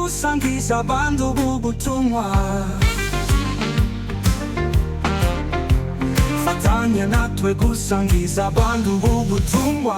kusangiza bantu ubutumwa. Fatanya natwe gusangiza bantu ubutumwa.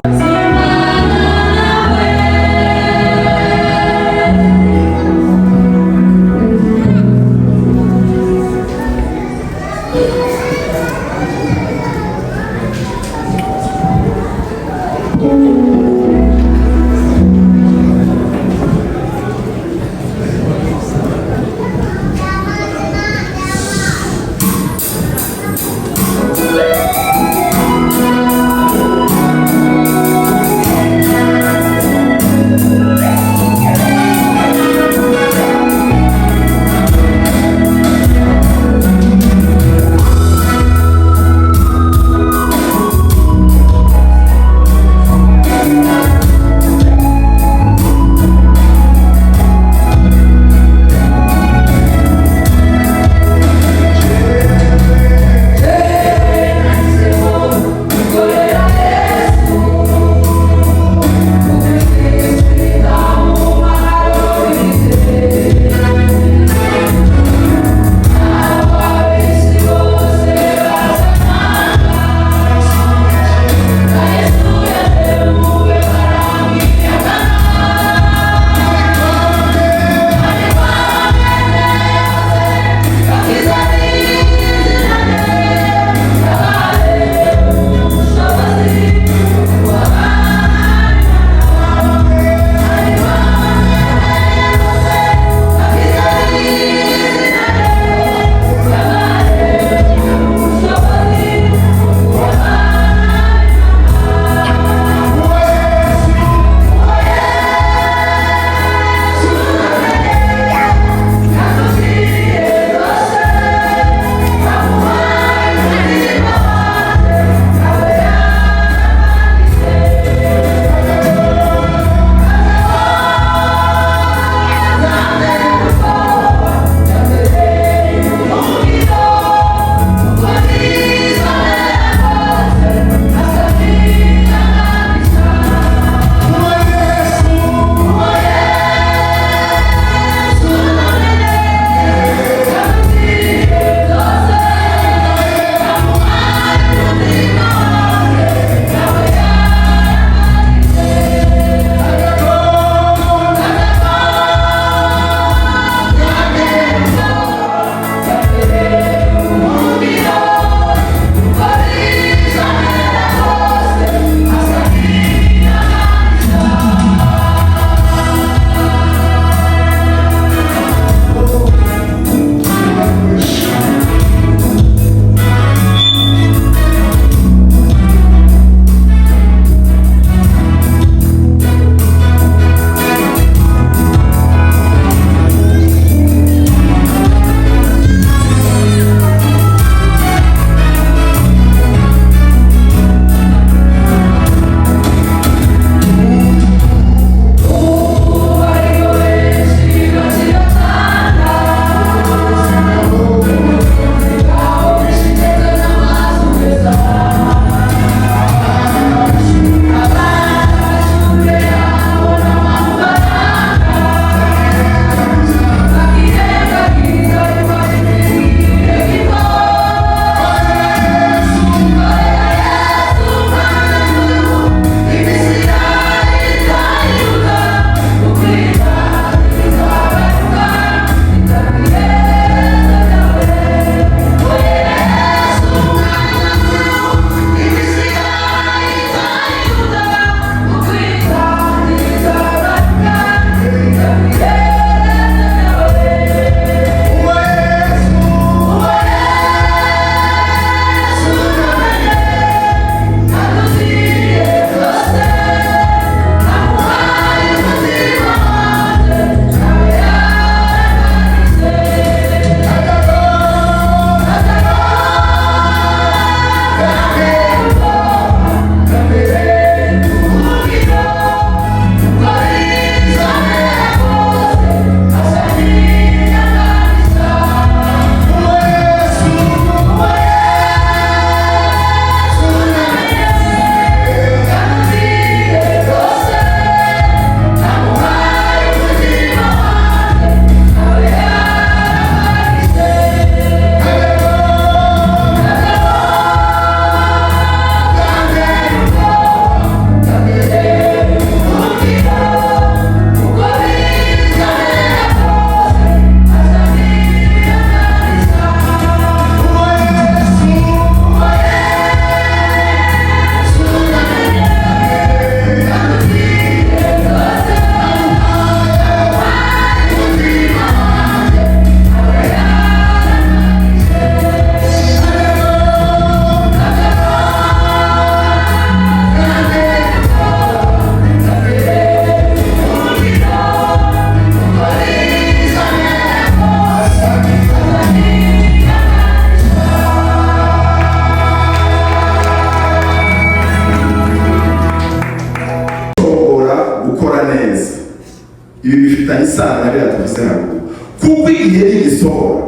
ibi bifitanye isano na biriya tuvuze haruguru, kuko igihe n'igisohora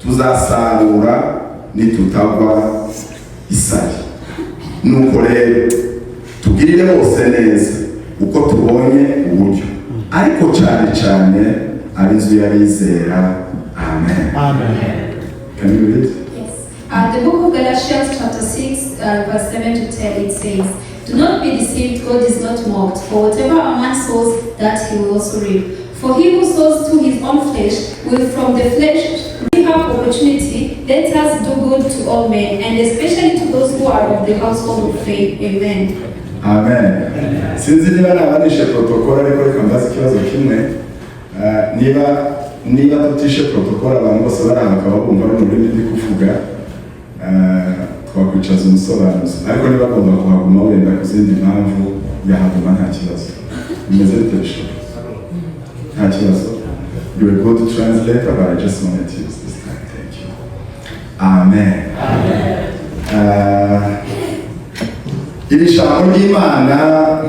tuzasarura nitutagwa isari. Nuko rero tugirire bose neza uko tubonye uburyo, ariko cyane cyane ab'inzu y'abizera. Amen. Amen. Can you read? Yes. The book of Galatians chapter 6 verse 7 to 10, it says, "Do not be deceived, God is not mocked, for whatever a man sows, that he will also reap. For he who sows to his own flesh will from the flesh have opportunity. Let us do good to all men, and especially to those who are of the household of faith." Amen. Amen. Sinzi niba nabanishe protokole, ariko reka mbaze ikibazo kimwe. Niba tutishe protokole abantu bose barahaka bagomba n'ururimi ndi kuvuga, twakwicaza umusobanuzi, ariko niba bagomba kuhaguma wenda ku zindi mpamvu yahaguma nta kibazo. Bimeze bitesha nta kibazo. You are a good translator, but I just wanted to use this time. Thank you. Amen. Iri jambo ry'Imana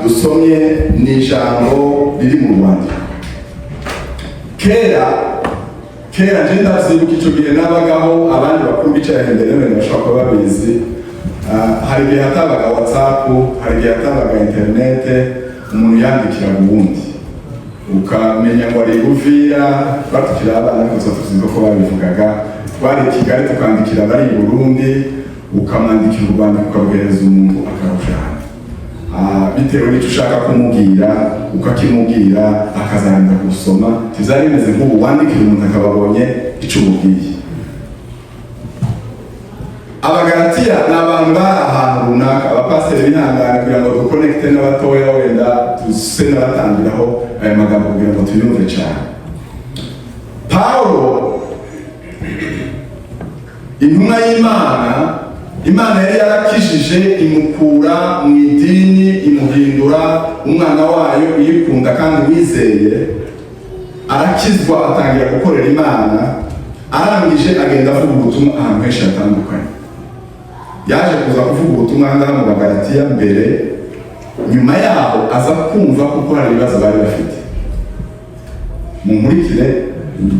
dusomye ni ijambo riri mu Rwanda. Kera nje ndavyibuka ico gihe nabagaho, abandi bakuru bicaye imbere y'abantu bashobora kuba babizi. Hari igihe hatabaga WhatsApp, hari igihe hatabaga internet, umuntu yandikira uwundi ukamenya ngo ari Uvira, batukira abana kuko tuzi ko babivugaga, twari Kigali tukandikira bari i Burundi, ukamandikira u Rwanda ukabohereza umuntu akarujana. Bitewe n'icyo ushaka kumubwira ukakimubwira akazarinda gusoma. Tizari bimeze nk'ubu wandikira umuntu akababonye icyo umubwiye. Abagalatiya ni abantu bari ahantu runaka, abapasiteri b'intangane kugira ngo dukonekite n'abatoya, wenda duse n'abatangiraho aya magambo kugira ngo tuyumve cyane. Pawulo, intumwa y'Imana, Imana yari yarakijije imukura mu idini, imuhindura umwana wayo uyikunda kandi wizeye. Arakizwa, atangira gukorera Imana, arangije agenda avuga ubutumwa ahantu henshi hatandukanye. Yaje kuza kuvuga ubutumwa ngaha mu Bagalatiya mbere, nyuma yaho aza kumva kuko hari ibibazo bari bafite. Mumurikire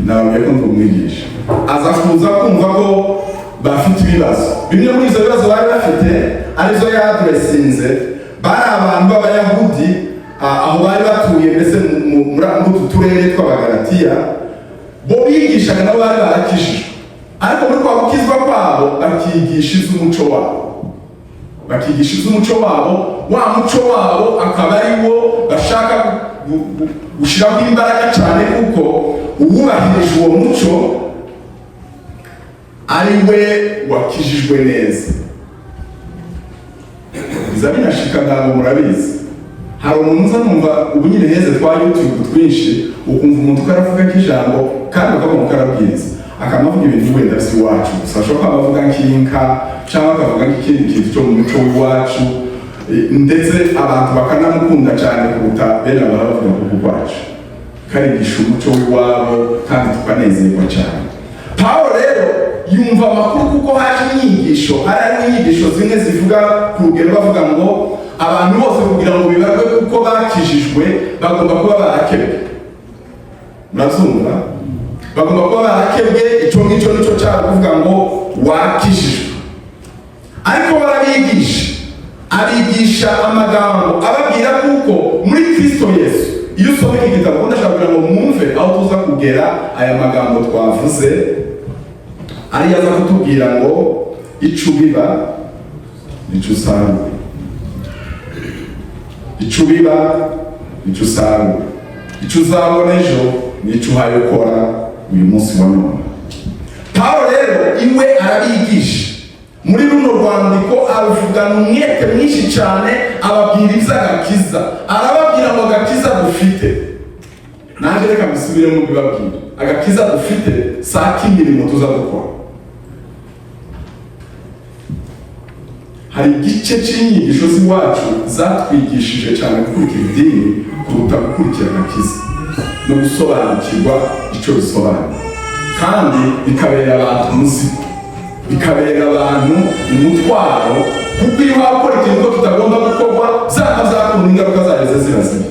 nababwiye ko ndumwigisha. Aza kuza kumva ko bafite ibibazo. Bimwe muri izo bibazo bari bafite arizo yadresinze. Bari abantu b'Abayahudi aho bari batuye mbese muri utu turere tw'Abagalatiya, bo bigishaga nabo bari barakijijwe, ariko muri kwa gukizwa kwabo bakigisha iz'umuco wabo. Bakigisha iz'umuco wabo, wa muco wabo akaba ari wo bashaka gushyiraho imbaraga cyane, kuko uwubahirije uwo muco ari we wakijijwe neza. Biza binashika ntabwo murabizi. Hari umuntu uza numva ubu nyine heze twa YouTube twinshi, ukumva umuntu ukaravuga nk'ijambo kandi ukabona ukarabwiriza, akamavuga ibintu wenda si wacu gusa, ashobora kuba avuga nk'inka cyangwa akavuga nk'ikindi kintu cyo mu muco w'iwacu, ndetse abantu bakanamukunda cyane kuruta bene abavuga kuko kwacu karigisha umuco w'iwabo kandi tukanezerwa cyane. Pawulo rero yumva amakuru kuko haje inyigisho, hari inyigisho zimwe zivuga ku rugero bavuga ngo abantu bose kugira ngo bibarwe kuko bakijijwe bagomba kuba barakebwe. Murabyumva? Bagomba kuba barakebwe, icyo ngicyo nicyo cyari kuvuga ngo wakijijwe. Ariko abigisha amagambo ababwira kuko muri Kristo Yesu, iyo usoma iki gitabo ndashaka kugira ngo mwumve aho tuza kugera aya magambo twavuze, ari yaza kutubwira ngo ico biba nico usarura. Ico biba nico usarura. Ico uzabona ejo nico uhaye ukora uyu munsi wa none. Pawulo rero iwe arabigisha muri runo rwandiko, avugana umwete mwinshi cyane, ababwira iby'agakiza, arababwira ngo agakiza dufite. Nanjye reka mbisubiremo mbibabwira, agakiza dufite saa k'imirimo tuza dukora. Hari igice cy'inyigisho z'iwacu zatwigishije cyane gukurikira idini kuruta gukurikira agakiza no gusobanukirwa icyo bisobanura, kandi bikabera abantu umuzigo, bikabera abantu umutwaro, kuko iyo wakora ikintu ko kitagomba gukorwa zakunda ingaruka zayo zirazira.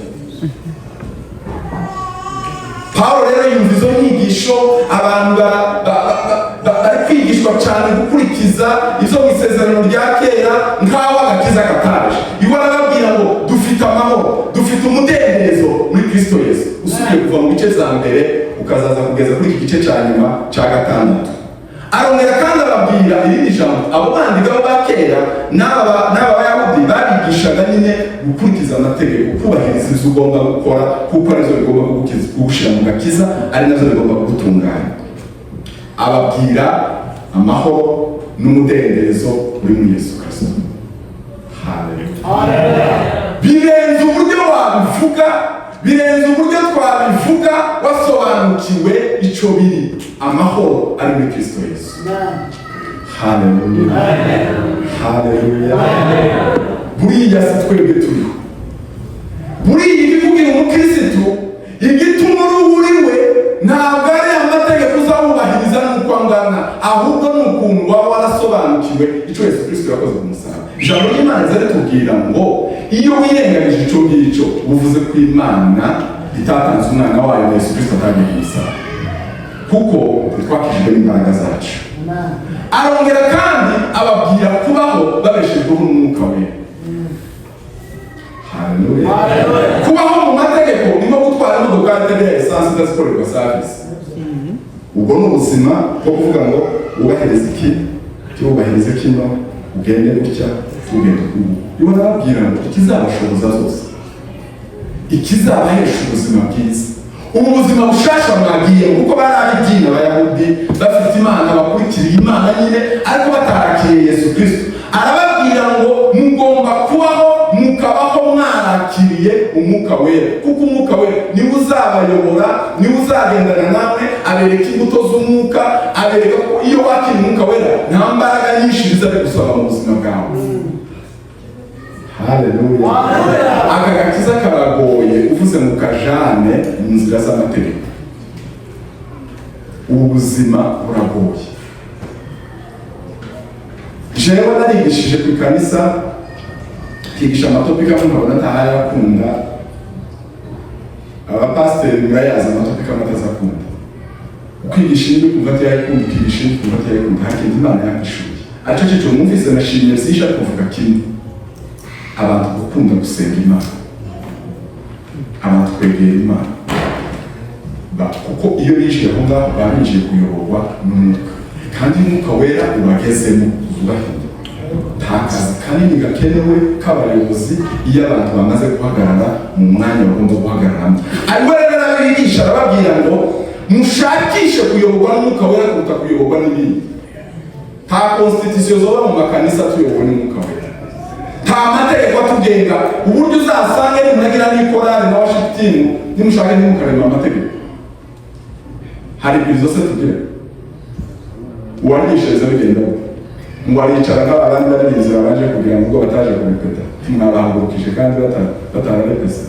Pawulo rero yumva izo nyigisho abantu bari kwigishwa cyane gukurikiza izo mu isezerano rya kera nk'aho agakiza kataje. Iwe arababwira ngo dufite amahoro, dufite umudendezo muri Kristo Yesu. Usubiye kuva mu bice za mbere ukazaza kugeza kuri iki gice cya nyuma cya 6. Arongera kandi arababwira irindi jambo, abo bandi ba kera n'Abayahudi babigishaga nyine gukurikiza amategeko, kubahiriza ibyo ugomba gukora kuko arizo bigomba kugushyira mu gakiza, ari nazo bigomba kugutunganya. Ababwira amahoro n'umudendezo uri muri Yesu Kristo. Haleluya. Birenze uburyo wabivuga, birenze uburyo twabivuga wasobanukiwe icyo biri. Amahoro ari muri Kristo Yesu. Haleluya. Haleluya. Buriya si twebwe turi. Buriya ibivugira umukristo igituma uri we ntabwo ari amategeko uzawubahiriza n'uko angana, ahubwo ni ukuntu waba warasobanukiwe icyo Yesu Kristo yakoze ku musaraba. Ijambo ry'Imana riratubwira ngo iyo wirengagije icyo ngicyo uvuze ko Imana itatanze umwana wayo Yesu Kristo atagiye ku musaraba, kuko twakijijwe n'imbaraga zacu. Arongera kandi ababwira kubaho babeshejweho n'umwuka we. Haleluya. Kubaho mu mategeko nimo gutwara imodoka itagira esansi idakorerwa service. Ubwo ni ubuzima bwo kuvuga ngo wubahirize iki, cyubahirize kino, ugende gutya, tugende kubu. Iwe arababwira ngo ikizabashoboza zose, ikizabahesha ubuzima bwiza, ubu buzima bushasha mwagiye kuko barabibyina Abayahudi bafite Imana, bakurikiriye Imana nyine ariko batarakiriye Yesu Kristo. Arababwira ngo mugomba kubaho mukabaho mwarakiriye umwuka wera, kuko umwuka wera niwe uzabayobora, niwe uzagendana nawe, abereka imbuto z'umwuka, abereka ko iyo wakiriye umwuka wera nta mbaraga nyinshi zizari gusaba mu buzima bwawe. Haleluya. Aka gakiza karagoye uvuze mu kajane mu nzira z'amategeko. Ubu buzima buragoye. Jewe narigishije ku kanisa, kigisha amatopika nkabona ntayakunda. Abapasiteri murayaza amatopika matazakunda. Ukwigisha ibintu kumva atayakunda, ukigisha ibintu kumva atayakunda, hakindi Imana yakishuye. Aco cyo mwumvise nashimye sisha kuvuga kimwe. Abantu gukunda gusenga Imana, abantu kwegera Imana, kuko iyo binjiye aho ngaho babinjiye kuyoborwa n'umwuka, kandi umwuka wera ubagezemo ubahindura. Nta kazi kanini gakenewe k'abayobozi iyo abantu bamaze guhagarara mu mwanya bagomba guhagararamo. Ariko rero n'abigisha arababwira ngo mushakishe kuyoborwa n'umwuka wera kuruta kuyoborwa n'ibindi. Nta constitution zoba mu makanisa tuyoborwa n'umwuka wera. Nta mategeko atugenga uburyo uzasange nimunagira n'ikorari na worship team nimushake nimukarema amategeko. Hari ibyo zose tugira. Uwanyishiriza bigenda ngo aricara nk'abandi baririmbyi babanje kugira ngo bataje kubipeta, mwabahagurukije kandi batararepesa.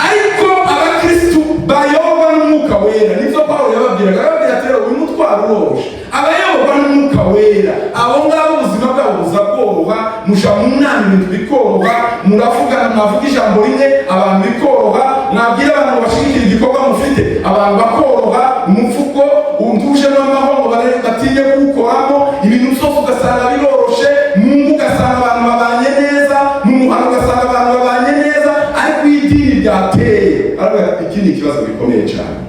Ariko abakristu bayoborwa n'umwuka wera, nivyo Pawulo yababwiraga, arababwira ati rero uyu mutwaro uroshe. Abayoborwa n'umwuka wera, abo ngabo ubuzima bwabo buza koroha, musha mu nama ibintu bikoroha, muravugana mwavuga ijambo rimwe abantu bikoroha, mwabwira abantu bashigikira igikorwa mufite abantu bakoroha, umufuko unduje n'amahoro batinye kuwukoramo, ibintu byose ugasanga biroroshe, Mungu ugasanga abantu babanye neza, mu muhano ugasanga abantu babanye neza, ariko idini ryateye. Ariko iki ni ikibazo gikomeye cyane.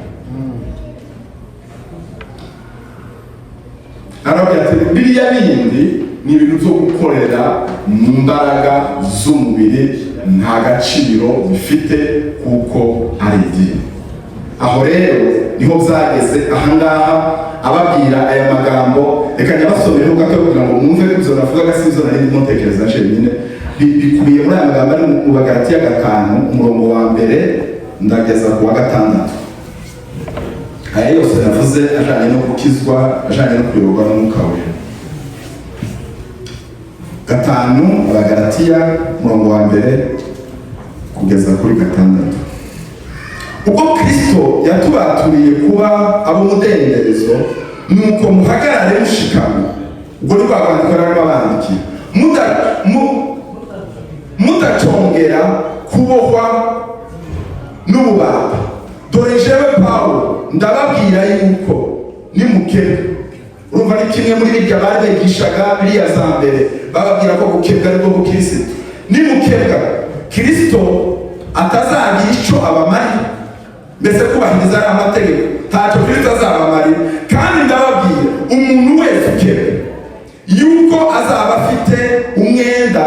Arabwira ati biriya bindi ni ibintu byo gukorera mu mbaraga z'umubiri, nta gaciro bifite kuko ari idini. Aho rero niho byageze ahangaha ababwira aya magambo. Reka nyabasomere gato kugira ngo mwumve ko ibyo navugaga si ibyo nari ndimo ntekereza nyine. Bikubiye muri aya magambo ari mu Bagalatiya 5 umurongo wa mbere ndageza ku wa 6. Aya yose navuze ajanye no gukizwa, ajanye no kuyoborwa n'umwuka wera. 5 Abagalatiya umurongo wa mbere kugeza kuri 6. Ubwo Kristo yatubaturiye kuba ab'umudendezo, nuko muhagarare mushikamye. Ubwo ni kwandikira n'abandikira mudacongera kubohwa n'ububata. Dore jewe Pawulo ndababwira yuko nimukebwa. Urumva ni kimwe muri birya bari bigishaga biriya za mbere, bababwira ko gukebwa aribwo bukirisitu. Nimukebwa, Kristo atazagira icyo abamarira, mbese kubahiriza amategeko ntacyo Kristo azabamarira. Kandi ndababwira umuntu wese ukebwa yuko azaba afite umwenda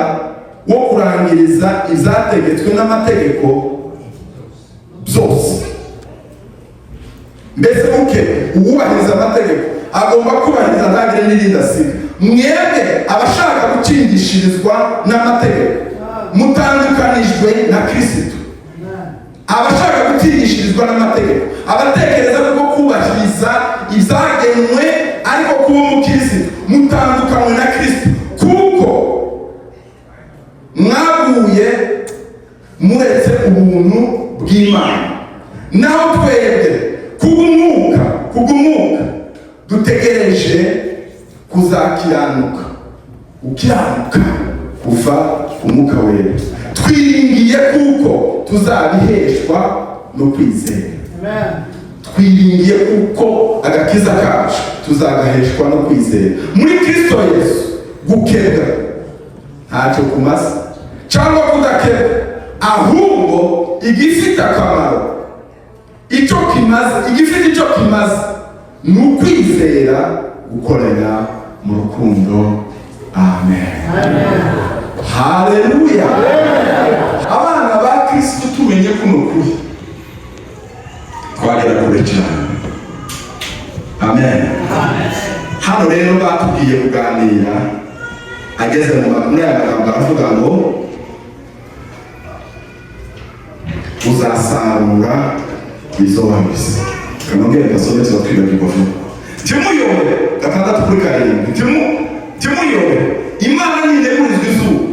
wo kurangiriza izategetswe n'amategeko byose. Mbese uwubahiriza amategeko agomba kubahiriza ntagire n'irindi asiga. Mwebwe abashaka gukingishirizwa n'amategeko mutandukanijwe na Kristo. Abashaka gutingishirizwa n'amategeko, abatekereza ko kubahiriza ibyagenwe ariko kuba umukristo, mutandukanywe na Kristo, kuko mwaguye muretse ubuntu bw'Imana. Naho twebwe kubw'umwuka dutegereje kuzakiranuka, ukiranuka kuva ku Mwuka Wera. Twiringiye kuko tuzabiheshwa no kwizera. Twiringiye kuko agakiza kacu tuzagaheshwa no kwizera. Muri Kristo Yesu gukebwa ntacyo kumaze cyangwa kudakebwa, ahubwo igifite akamaro, igifite icyo kimaze ni ukwizera gukorera mu rukundo. Amen. Haleluya. Abana ba Kristo tumenye kuno kuri twagera kure cyane. Amen. Hano rero batubwiye kuganira, ageze mu magambo aravuga ngo uzasarura izo wabize. Kanongere gasome twibagirwa vuba. Timuyobe gatandatu kuri karindwi. Timuyobe Imana ntinemurizwa izuba,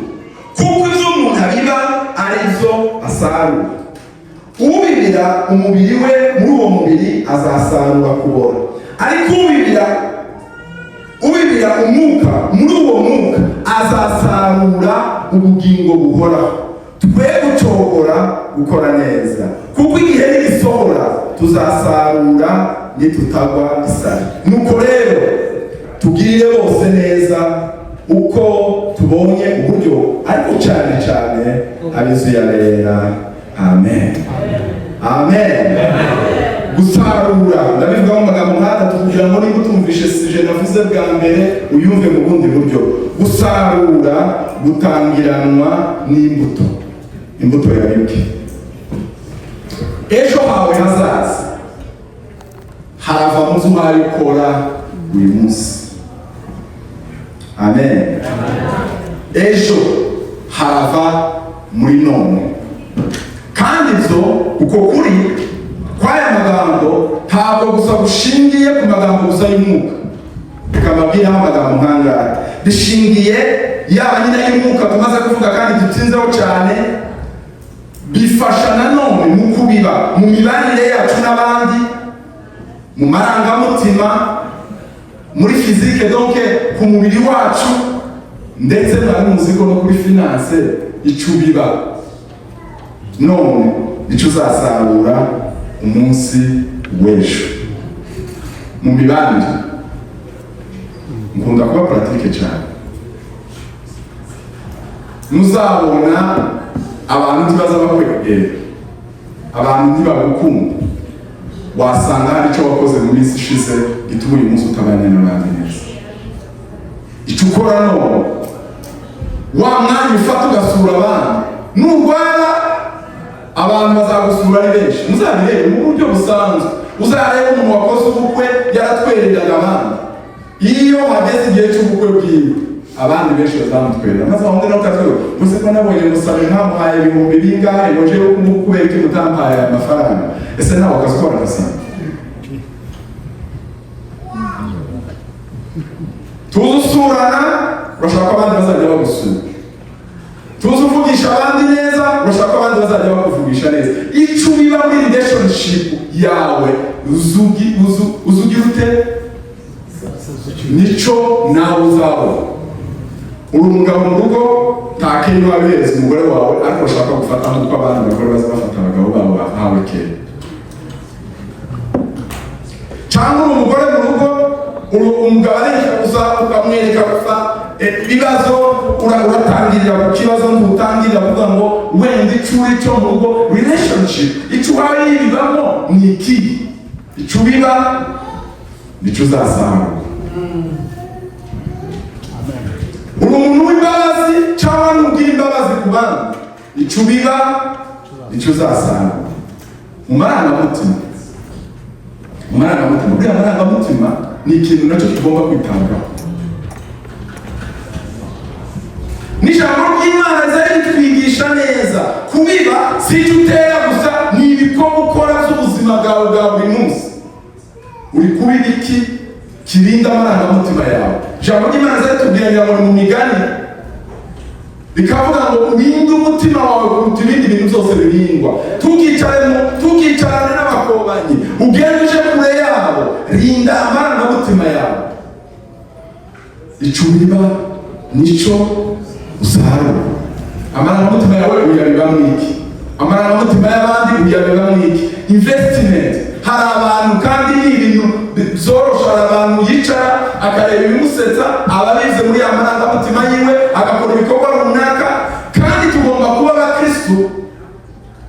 kuko izo umuntu abiba arizo asarura. Ubibira umubiri we, muri uwo mubiri azasarura kubora. Ariko ubibira umwuka, muri uwo mwuka azasarura ubugingo buhoraho. Twe gucogora gukora neza, kuko igihe nigisohora tuzasarura nitutagwa isari. Nuko rero tugirire bose neza uko tubonye uburyo, ariko cyane cyane abizu ya lera. Amen. Amen. Gusarura ndabivuga mu magambo nk'atatu kugira ngo niba utumvishe sije navuze bwa mbere uyumve mu bundi buryo. Gusarura gutangiranwa n'imbuto, imbuto yabibwe. Ejo hawe hazaza harava mu zo hari ukora uyu munsi. Amen. Ejo harava muri none. Kandi ibyo uko kuri kw'aya magambo ntabwo gusa gushingiye ku magambo gusa y'umwuka, bikababwiraho amagambo nk'angaya. Bishingiye yaba nyine y'umwuka tumaze kuvuga kandi dutinzeho cyane, bifasha nanone mu kubiba mu mibanire yacu n'abandi, mu marangamutima, muri fizike, donc ku mubiri wacu, ndetse bari muziko no kuri finance. Icyo ubiba none icyo uzasarura umunsi w'ejo. Mu mibanire nkunda kuba pratique cyane. Muzabona abantu ntibaza bakwegera, abantu ntibagukunda, wasanga hari icyo wakoze mu minsi ishize gituma uyu munsi utabanye n'abandi neza. Icyo ukora none, wa mwanya ufata ugasura abandi, nurwara abantu bazagusura ari benshi. Muzabirebe mu buryo busanzwe, uzarebe umuntu wakoze ubukwe yaratwereraga abandi. Iyo hageze igihe cy'ubukwe bwiwe, abandi benshi bazamutwerera, maze aho ngaho katwe gusa ko nabonye musabe nkamuhaye ibihumbi bingahe ngo je kubera ko mutampaye amafaranga. Ese nawe akazikora gasana. Tuzusurana urashaka abandi bazajya bagusura, tuzuvugisha abandi neza urashaka abandi bazajya bakuvugisha neza. Icyo ubiba muri relationship yawe uzugira ute nico nawe uzabona. Uri umugabo mu rugo nta kintu wabihereza umugore wawe, ariko urashaka gufata nk'uko abandi bagore baza bafata abagabo babo bahawe umugabo areka gusa ukamwereka gusa ibibazo uratangirira ku kibazo ntutangirira kuvuga ngo wenda icuri cyo mu rugo relationship icyo ubaye yibibamo ni iki icyo ubiba nicyo uzasanga uri umuntu w'imbabazi cyangwa n'ubwira imbabazi ku bandi icyo ubiba nicyo uzasanga mu marangamutima buriya amarangamutima ni ikintu nacyo tugomba kwitabwaho n'ijambo ry'Imana zari ritwigisha neza kubiba si icyo utera gusa ni ibikorwa ukora by'ubuzima bwawe bwa buri munsi uri kubiba iki kirinda amarangamutima yawe ijambo ry'Imana zari ritubwira ngo mu migani bikavuga ngo urinde umutima wawe kuruta ibindi bintu byose birindwa tukicarane n'abakobanyi ugende uje kure yabo rinda amarangamutima yawe icyo ubiba nicyo usarura amarangamutima yawe uyabibamo iki amarangamutima y'abandi uyabibamo iki investment hari abantu kandi ni ibintu byorosha abantu yicara akareba ibimusetsa ababize muri ya marangamutima yiwe agakora ibikorwa runaka kandi tugomba kuba abakristo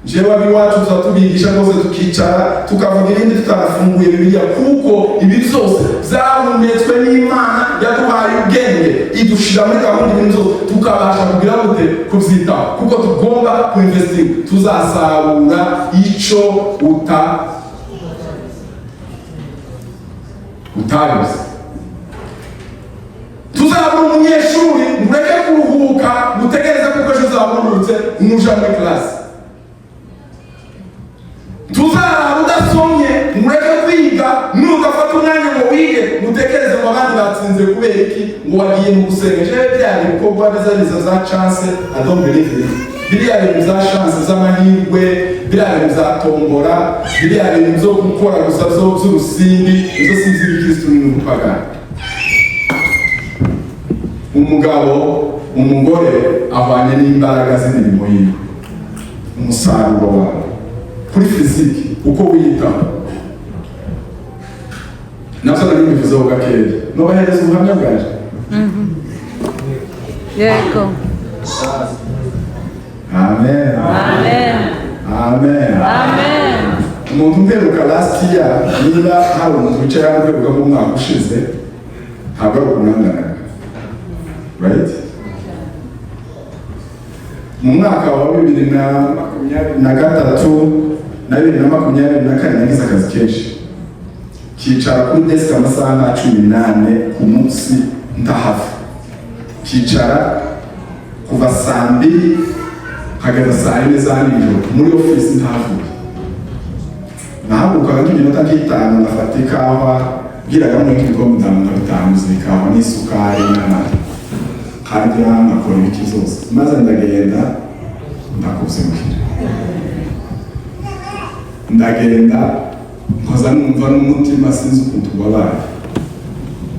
jewe abiwacu tuzatubigisha rwose tukicara tukavuga ibindi tutarafunguye Bibiliya kuko ibi byose byahumetswe n'Imana yaduhaye ubwenge idushira muri gahunda ibintu byose tukabasha kugira gute kubyitaho kuko tugomba kuinvestinga tuzasarura icyo utabizi tuzabura umunyeshuri mureke kuruhuka mutegereze kuko ejo uzabonutse umuja muri klasi tuzarara udasomye mureke kwiga nugafata umwanya ngo wige mutekereze ngo abandi batsinze kubera iki ngo wagiye mu gusenga jewe biriya bikorwa bizariza za chance I don't believe it biriya bintu za chance z'amahirwe biriya bintu za tombora biriya bintu byo gukora gusa by'urusimbi izo sinzi ibikristo n'ubupagani umugore ahwanye n'imbaraga z'imirimo yiwe umusaruro wawe kuri fiziki uko wiyitaho nabyo nari mbivuzeho gakeya nubahereza ubuhamya bwaje yego amen umuntu mperuka last year niba hari umuntu wicaye hano mperuka mu mwaka ushize ntabwo ari ukunanganaga right mu mwaka wa 2023 na 2024 nagize akazi kenshi kicara kuri desk amasaha 18 ku munsi ntahava kicara kuva saa 2 hageza saa 4 za nijoro muri office ntavuye nahagurukaga nk'iminota nk'itanu ngafata ikawa bwiraga nk'ibikombe bitanu z'ikawa n'isukari n'amata kandi ngakora ibiki zose maze ndagenda ndagenda nkoza numva n'umutima sinzi ukuntu wabaye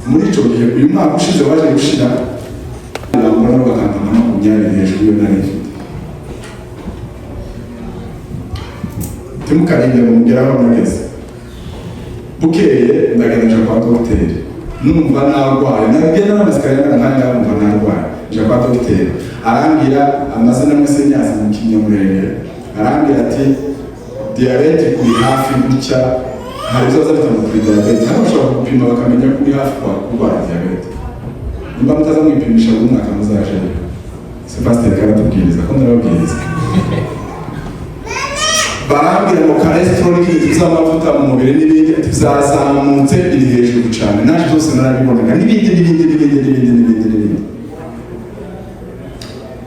muri icyo gihe uyu mwaka ushize waje gushira nambona bagantana 20 hejuru yo nari mfite timukarinde mugeraho mwese bukeye ndagenda nja kwa dogiteri numva narwaye nagenda n'amasikariya nkanya numva narwaye nja kwa dogiteri arambwira amazina mwese nyazi mu kinyamurenge arambwira ati diabete kuri hafi gutya hari ibibazo bitandukanye kuri diabete hano ushobora gupima bakamenya kuri hafi kwa kurwara diabete nimba mutaza mwipimisha buri mwaka muzaje Sebastian karatubwiriza ko ndarabwiriza barambwira ngo cholesterol n'ibindi by'amavuta mu mubiri n'ibindi byazamutse biri hejuru cyane naje byose narabibonaga n'ibindi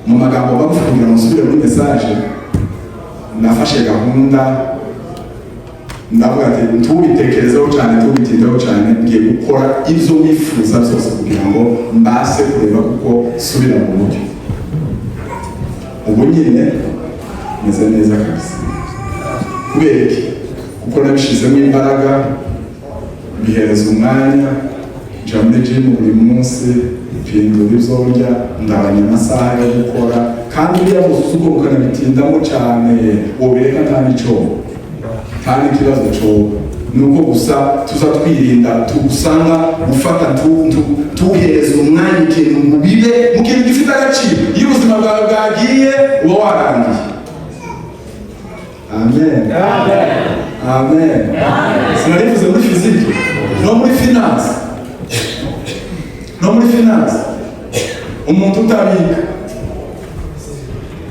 mu magambo bavugira ngo nsubire muri message nafashe gahunda ndavuga ati ntubitekerezeho cyane tubitindeho cyane ngiye gukora ibyo wifuza byose kugira ngo mbase kureba kuko subira mu buryo ubu nyine meze neza kabisa kubera iki kuko nabishizemo imbaraga bihereza umwanya nja muri gym buri munsi mpindura ibyo ndya ndabanya amasaha yo gukora kandi uriya musuko ukanabitindamo cyane wobireka nta n'icobo nta n'ikibazo cobo nuko gusa tuza twirinda tugusanga gufata tuhereza umwanya ikintu mu bibe mu kintu gifite agaciro. Iyo ubuzima bwawe bwagiye uba warangiye. Amen. Amen. Sinarivuze muri fiziki, no muri finance. No muri finance. Umuntu utabika,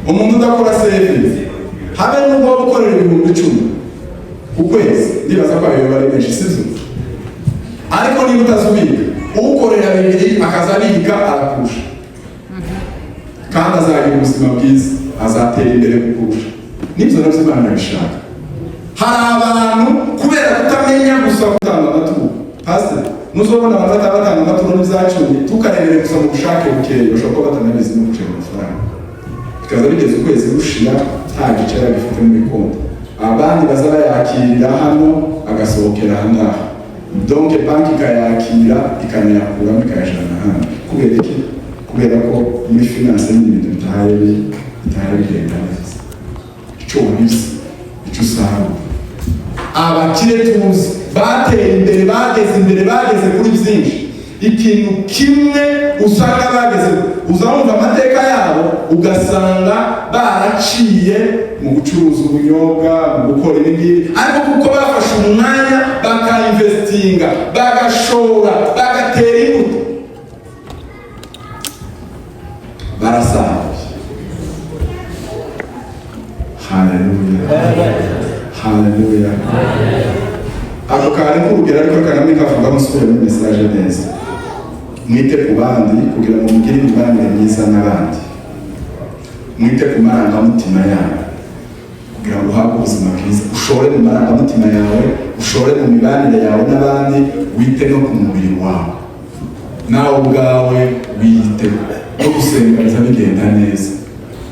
umuntu udakora savings, habe n'ubwo waba ukorera 10,000 ku kwezi, ndibaza ko ayo bari benshi sizo. Ariko niba utazubika, ukorera 2 akazabika arakurusha, kandi azagira ubuzima bwiza, azatera imbere kukurusha. Nibyo nabyo Imana ibishaka. Hari abantu kubera kutamenya gusa gutanga amaturo. Pastor, nuzobona abantu batanga amaturo n'izacumi, tukarebera gusa mu bushake bukeya, bashobora kuba batanabizi no gucera amafaranga. Bikaza bigeze ukwezi rushira nta gicera bifite muri konti. Abandi baza bayakirira hano agasohokera hano. Donc banki ikayakira ikanayakuramo ikayajana hano. Kubera iki? Kubera ko muri finance n'ibintu bitahaye bigenda neza. Icyo wabizi, icyo usanga abakire tuzi bateye imbere, bageze kuri byinshi. Ikintu kimwe usanga bageze, uzamva amateka yabo ugasanga baraciye mu gucuruza ubunyobwa, mu gukora ibindi, ariko kuko bafashe umwanya bakainvestinga, bagashora, bagatera imbuto, barasaruye. Haleluya. Haleluya. Ako kari k'urugero ariko Kagame kavuga musubire muri message neza. Mwite ku bandi kugira ngo mugire imibanire myiza n'abandi. Mwite ku marangamutima yawe kugira ngo uhabwe ubuzima bwiza. Ushore mu marangamutima yawe, ushore mu mibanire yawe n'abandi, wite no ku mubiri wawe. Nawe ubwawe wite no gusenga bizabigenda neza.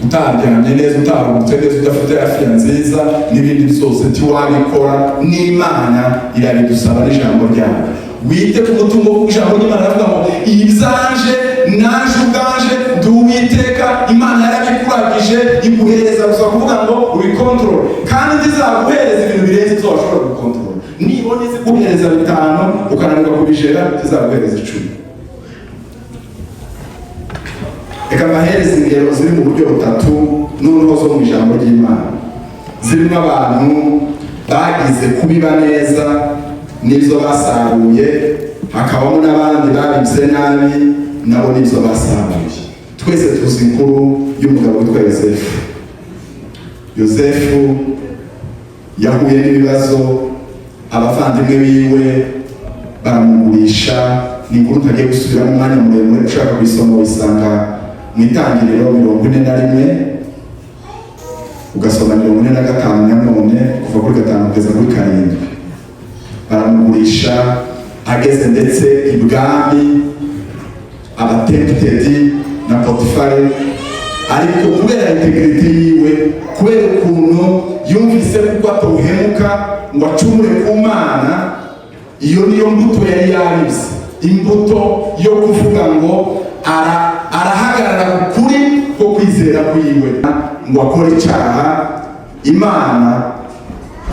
Utaryamye neza, utaruhutse neza, udafite afya nziza n'ibindi byose tiwabikora, n'Imana irabidusaba n'ijambo ryayo. Wite ku mutungo w'ijambo ry'Imana avuga ngo ibyanje naje ubwanje ndi Uwiteka, Imana yarabikuragije iguhereza gusa kuvuga ngo ubikontrol, kandi ndizaguhereza ibintu birenze ibyo washobora gukontrol. Nibona izi guhereza 5 ukananirwa kubijera, ndizaguhereza 10. Eka mahereza ingero ziri mu buryo butatu n'uruho zo mu ijambo ry'Imana. Zirimo abantu bagize kubiba neza n'ibyo basaruye, hakabamo n'abandi babibye nabi nabo n'ibyo basaruye. Twese tuzi inkuru y'umugabo witwa Yosefu. Yosefu yahuye n'ibibazo, abavandimwe biwe baramugurisha. Ni inkuru utagiye gusubiramo umwanya muremure, ushaka kuyisoma wisanga mu Itangiriro 41 ugasoma 45 nanone kuva kuri 5 kugeza kuri 7. Baramugurisha ageze ndetse ibwami, abatemptedi na Potifari, ariko kubera integrity yiwe, kubera ukuntu yumvise kuko atohemuka ngo acumure ku Mana, iyo niyo mbuto yari yabize, imbuto yo kuvuga ngo arahagarara kuri ko kwizera kwiwe ngo akore icyaha. Imana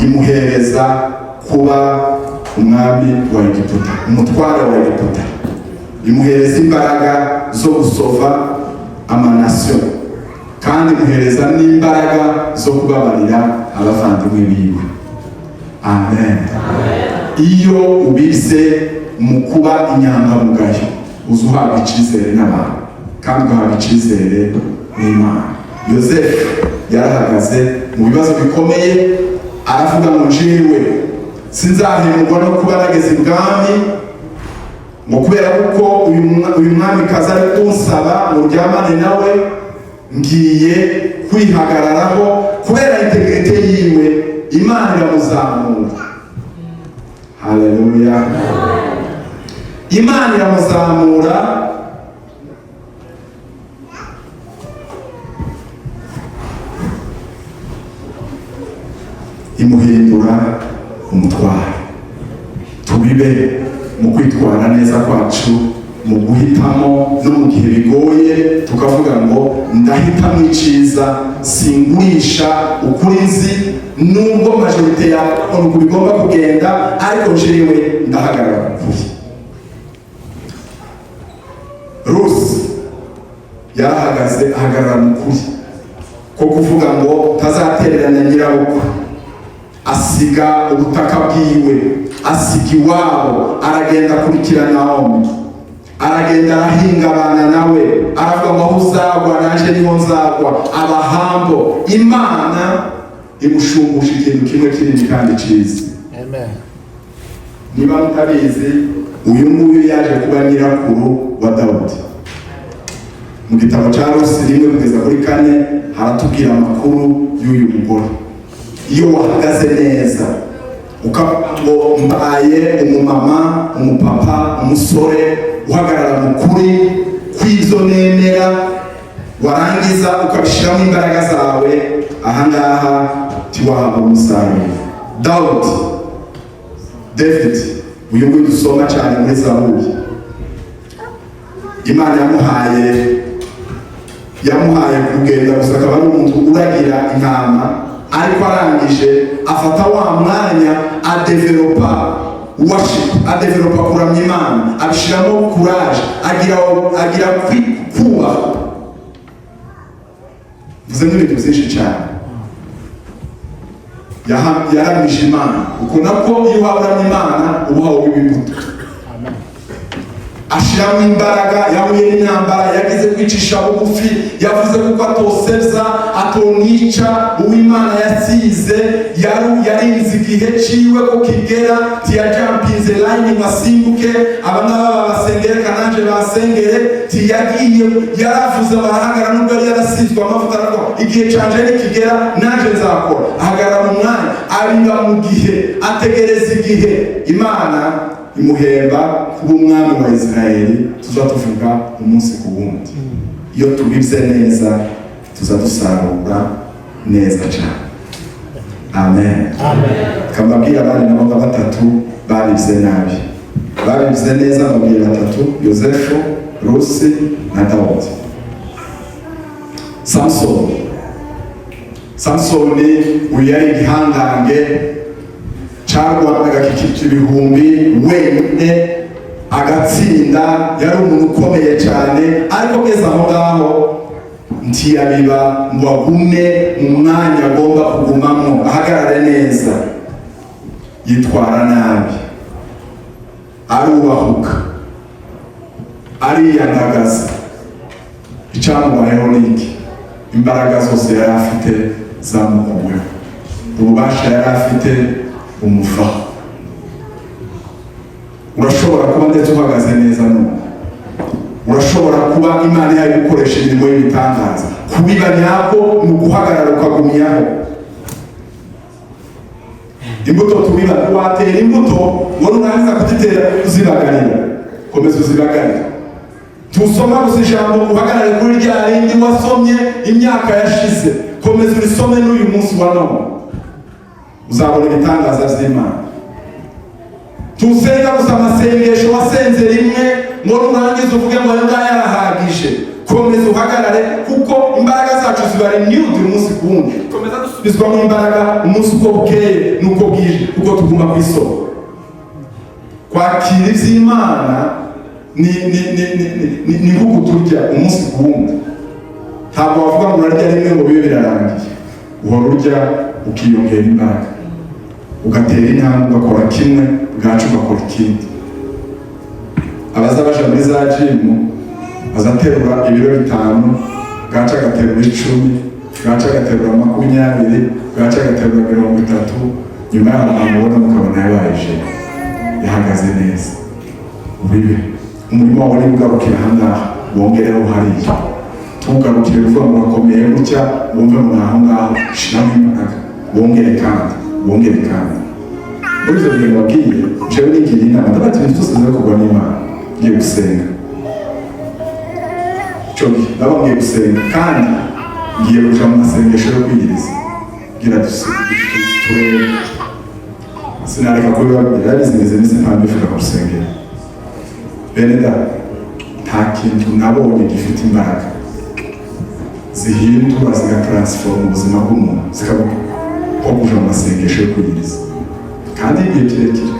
imuhereza kuba umwami wa Egiputa, umutware wa Egiputa. Imuhereza imbaraga zo gusova amanasiyo, kandi imuhereza n'imbaraga zo kubabarira abavandimwe biwe. Amen. Iyo ubize mu kuba inyangamugayo, uzuhabwa icyizere n'abantu kandi ugahabwa icyizere n'Imana. Yosefu yarahagaze mu bibazo bikomeye, aravuga ngo njyewe sinzahemurwa no kuba nageze ibwami, ngo kubera kuko uyu mwami kaza ari kunsaba ngo ryamane nawe, ngiye kwihagararaho. Kubera integrite yiwe Imana iramuzamura. Haleluya. Imana iramuzamura, imuhindura umutware. Tubibe mu kwitwara neza kwacu mu guhitamo no mu gihe bigoye tukavuga ngo ndahitamo iciza, singurisha ukuri nzi nubwo majorite y'abantu bigomba kugenda, ariko jewe ndahagarara ku kuri. Rusi yarahagaze ahagarara mu kuri ko kuvuga ngo tazatererana nyirabukwe, asiga ubutaka bwiwe, asiga iwabo, aragenda akurikira Naomi, aragenda arahinga abana nawe, aravuga ngo aho uzagwa naje niho nzagwa, abahambo. Imana imushumbusha ikintu kimwe kinini kandi cyiza. Amen. Niba mutabizi, uyu nguyu yaje kuba nyirakuru wa Dawudi. Mu gitabo cya Rusi 1 kugeza kuri 4 haratubwira amakuru y'uyu mugore. Iyo wahagaze neza ukavuga ngo mbaye umumama, umupapa, umusore uhagarara mu kuri kw'ibyo nemera, warangiza ukabishyiramo imbaraga zawe, ahangaha tiwahaba umusaruro. David uyu nguyu dusoma cyane muri Zaburi, Imana yamuhaye kugenda gusa akaba ari umuntu uragira intama, ariko arangije afata wa mwanya adevelopa worship, adevelopa kuramya Imana, abishiramo courage, agira kuba vuze n'ibintu byinshi cyane. Yaramije Imana, uko nako iyo uharamya Imana ubaho w'imbuto. Ashiramo imbaraga, yahuye n'intambara, yagize kwicisha bugufi, yavuze kuko atoseza, atonica uw'Imana yasize, yarinze igihe ciwe ko kigera, tiyajampinze line ngo asimbuke, abangaba babasengere kananje basengere, tiyagiye, yaravuze barahagara nubwo yari yarasizwe amavuta, ariko igihe canje nikigera nanje nzakora. Ahagarara mu mwanya, arinda mu gihe, ategereza igihe. Imana imuhemba kuba umwami wa Israeli, tuzatuvuga umunsi ku wundi. Iyo tubibye neza tuzadusarura neza cyane. Amen. Kambabwira abandi nabo batatu babibye nabi, babibye neza babwira batatu: Yosefu, Rusi na Dawudi. Samsoni uyu yari igihangange, cyarwanaga kikicira ibihumbi wenyine agatsinda, yari umuntu ukomeye cyane, ariko kugeza aho ngaho ntiyabiba ngo agume mu mwanya agomba kugumamo, ahagarare neza. Yitwara nabi, arubahuka, ariyandagaza. Icyamubayeho n'iki? Imbaraga zose yari afite zamukuweho, ububasha yari afite umuvaho. Urashobora kuba ndetse uhagaze neza none, urashobora kuba Imana yayo gukoresha imirimo y'ibitangaza, kubiba nyako ni uguhagarara ukagumyaho. Imbuto tubiba, watera imbuto ngo nurangiza kuzitera uzibagarira, komeza uzibagarira. Tusoma gusa ijambo uhagarare kuri rya rindi wasomye imyaka yashize, komeza urisome n'uyu munsi wa none, uzabona ibitangaza by'Imana. Tusenga gusa amasengesho wasenze rimwe ngo nurangiza uvuge ngo ayo ngaya yarahagije, komeza uhagarare, kuko imbaraga zacu ziba renewed umunsi ku wundi, komeza dusubizwamo imbaraga umunsi uko bukeye n'uko bwije, kuko tuguma ku isoko. Kwakira iby'Imana ni nk'uko turya umunsi ku wundi. Ntabwo wavuga ngo urarya rimwe ngo bibe birarangiye, uhora urya ukiyongera imbaraga, ugatera intambwe, ugakora kimwe, bwacu ugakora ikindi. Abaza baje muri za jimu bazaterura ibiro 5, bwacu agaterura 10, bwacu agaterura 20, bwacu agaterura 30, nyuma y'aho mwamubona mukabona yabaje yahagaze neza. Ubibe umurimo wawe ugarukira ahangaha, wongereho hariya, tugarukire uvuga ngo wakomeye gutya, wumve ngo naho ngaho shiramo imbaraga, wongere kandi muri ibyo bintu wabwiye. Jewe nigira inama, ndabati ibintu byose biza kugwa n'Imana. Ngiye gusenga nabo ngiye gusenga, kandi ngiye kuja mu masengesho yo kwiyiriza, ngira turebe. Sinareka kubibabwira, bizimeze n'izi mpamvu ifuka gusengera. Bene da, nta kintu nabonye gifite imbaraga zihindura zigatransforma ubuzima bw'umuntu zikabuha kuja mu masengesho yo kwiyiriza kandi igihe kirekire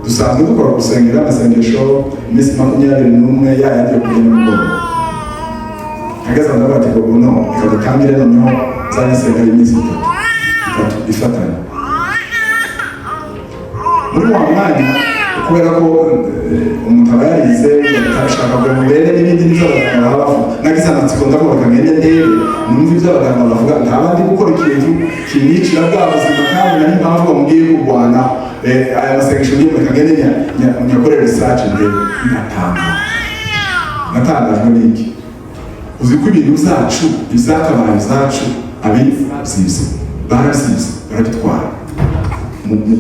dusanzwe dukora gusengera amasengesho iminsi 21 yayandi yo kugenda mu mugoroba hagaze ndavuga ati ngo no reka dutangire noneho zayisenga iminsi 3 ifatanya muri wa mwanya kubera ko umuntu aba yarize atashaka ngo mubere n'ibindi nizo abaganga baba bavuga nagize amatsiko ndavuga kamenya ndebe numva ibyo abaganga bavuga ntabandi gukora ikintu kinicira bwa buzima kandi nari mpamvu bamubwiye kurwana aya masengesho y'imwe kagende nyakorera research ndebe natangajwe n'iki uzi ko ibintu byacu bizakabaye byacu abivyize baravyize barabitwara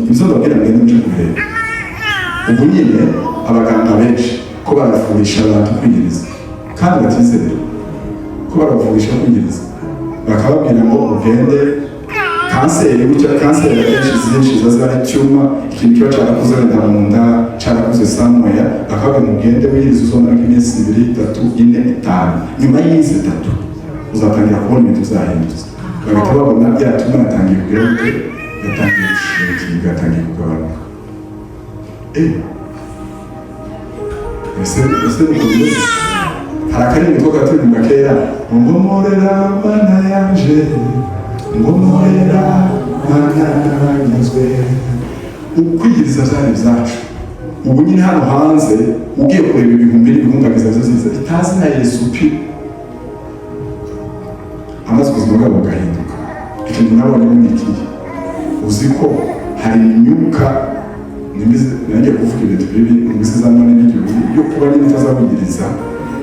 ibyo ndabwira mwene muje kureba ubu nyine abaganga benshi ko baravurisha abantu kwiyiriza kandi batizera ko baravurisha kwiyiriza bakababwira ngo ugende kanseri gutya kanseri akenshi zinshi zaza ari icyuma ikintu kiba cyarakuze wenda mu nda cyarakuze somewhere bakababwira ugende wiyiriza uzomara nk'iminsi 2, 3, 4, 5 nyuma y'iminsi 3 uzatangira kubona ibintu byahindutse bagahita babona byatuma yatangiye kugira ngo yatangiye gushinga yatangiye kugabanuka ese ni hari akarimi ko gaturimba kera ngo morera mana yanje ngo morera mana yanyazwe ukwiyiriza byari byacu ubu nyine hano hanze ugiye kureba ibihumbi n'ibihumbagiza ziza itazi na Yesu pi amaze ubuzima bwabo bugahinduka ikintu nabonye ni iki uzi ko hari imyuka nanjye kuvuga ibintu bibi mbese zamane n'igihugu yo kuba nyine utazabugiriza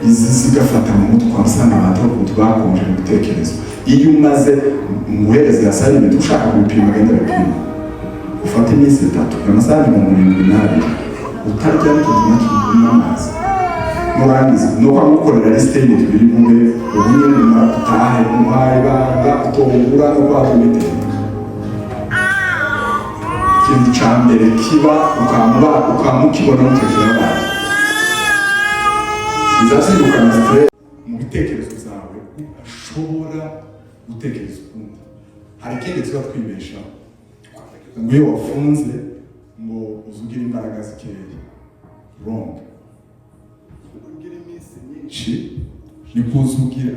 izi zigafata mu mutwe kwasana abantu ukuntu bakonje mu bitekerezo iyo umaze muhereze yasari ibintu ushaka kubipima agenda bipima ufata iminsi 3 amasaha 72 utarya n'utuntu na kimwe n'amazi nurangiza nuko amukorera liste y'ibintu biri bube ubu nyine utahe umuhaye banga utongura no kwatumite ikintu ca mbere kiba ukamukibona mutekera bizazindukana stress mu bitekerezo zawe ashobora gutekereza ukundi hari ikindi tuba twibeshaho ngo iyo wafunze ngo uzugira imbaraga zikeya wrong ugira iminsi myinshi ni kuzugira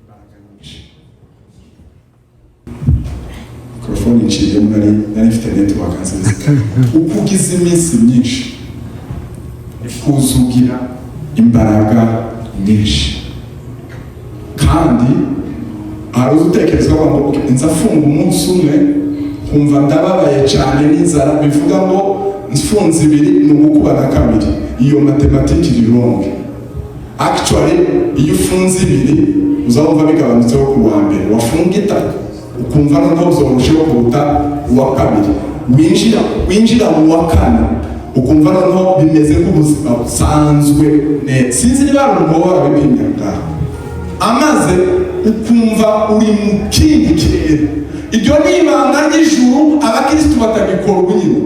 imbaraga nyinshi mikrofoni iciye nari mfite network nziza uko ugize iminsi myinshi kuzugira imbaraga nyinshi kandi hari utekereza ngo nzafunga umunsi umwe kumva ndababaye cyane n'inzara bivuga ngo nfunze 2 ni ugukuba na 2 iyo matematiki iri wrong actually iyo ufunze 2 uzabumva bigabanutseho ku wa mbere wafunga 3 ukumva noneho uzorusheho kuruta uwa 2 winjira mu wa 4 ukumva noneho bimeze nk'ubuzima busanzwe sinzi niba ari umuhora bipimye ngaho amaze ukumva uri mu kindi kirere iryo ni ibanga ry'ijuru abakristo batagikora ubunyine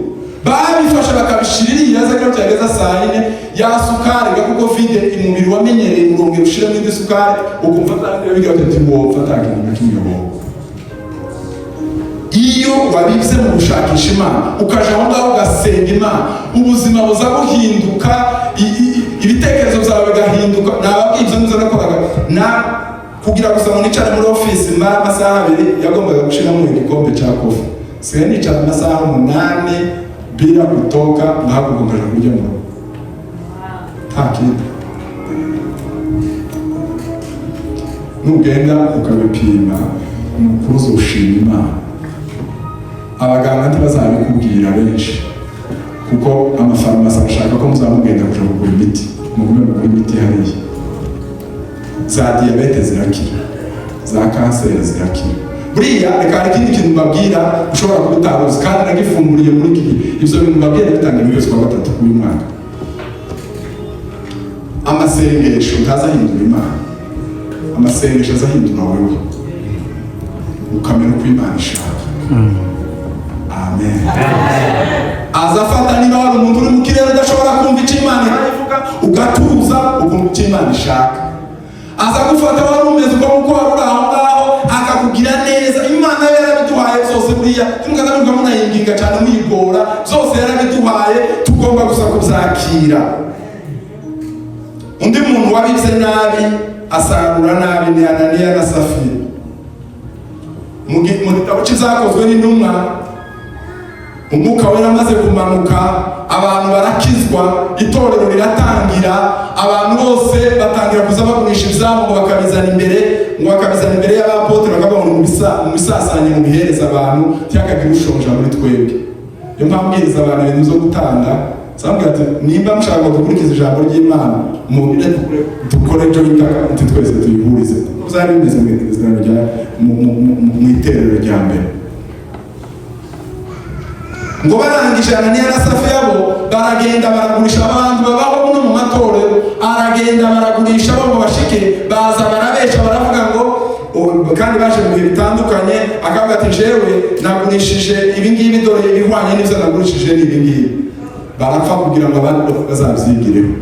babifasha bakabishirira yaza cyageza saa 4 ya sukari gakuko vide imubiri wamenyereye urongera ushira mu sukari ukumva kandi bigaje ati wo fataka n'ikimyo iyo wabibye mu gushakisha Imana ukaje aho ngaho ugasenga Imana ubuzima buza guhinduka ibitekerezo byawe bigahinduka nababwibye muzo nakoraga na kugira gusa ngo nicare muri office mara amasaha 2 yagombaga gushira mu gikombe cya kofi siye nicara amasaha 8 bila kutoka ngaho ngombera kujya mu takindi nugenda ukabipima umukuzo ushima Imana abaganga ntibazabikubwira benshi kuko amafarumasi ashaka ko muzamugenda kuja kugura imiti mugume kugura imiti hariya za diabete zirakira za kanseri zirakira buriya reka hari ikindi kintu mbabwira ushobora kubitaruza kandi nagifumburiye muri iki ibyo bintu mbabwira bitanga ibibazo kwa 3 k'uyu mwaka amasengesho ntazahindura Imana amasengesho azahindura wewe ukamenya uko Imana ishaka amen azafata niba wari umuntu uri mu kirere udashobora kumva icyo Imana ivuga ugatuza ukuntu icyo Imana ishaka. Aza gufata wari umeze uko wari uri aho ngaho akakugira neza. Imana yarabiduhaye zose buriya tumukazamirwa munayinginga cyane muyigora, zose yarabiduhaye tugomba gusa kubyakira. Undi muntu wabitse nabi asarura nabi ni Ananiya na Safira. Mu gitabo cy'Ibyakozwe n'Intumwa, umwuka wera amaze kumanuka, abantu barakizwa, itorero riratangira, abantu bose batangira kuza bagurisha ibyabo ngo bakabizana imbere y'abapotre, bakavuga ngo mubisasanye mu bihereza abantu cyakagira ushonje muri twebwe. Iyo mpamvu mbwiriza abantu ibintu byo gutanga, sambwira ati nimba mushaka ngo dukurikize ijambo ry'Imana mubire dukore cyo bitaka twese tuyihurize. Uzari bimeze mu iterero rya mbere. Ngo barangije Ananiya na Safira bo baragenda baragurisha abantu babaho no mu matorero, aragenda baragurisha bo ngo bashike, baza barabesha baravuga ngo kandi baje mu bihe bitandukanye, akavuga ati jewe nagurishije ibi ngibi, dore ibihwanye n'ibyo nagurishije ni ibi ngibi. Barapfa kugira ngo abandi bazabyigireho.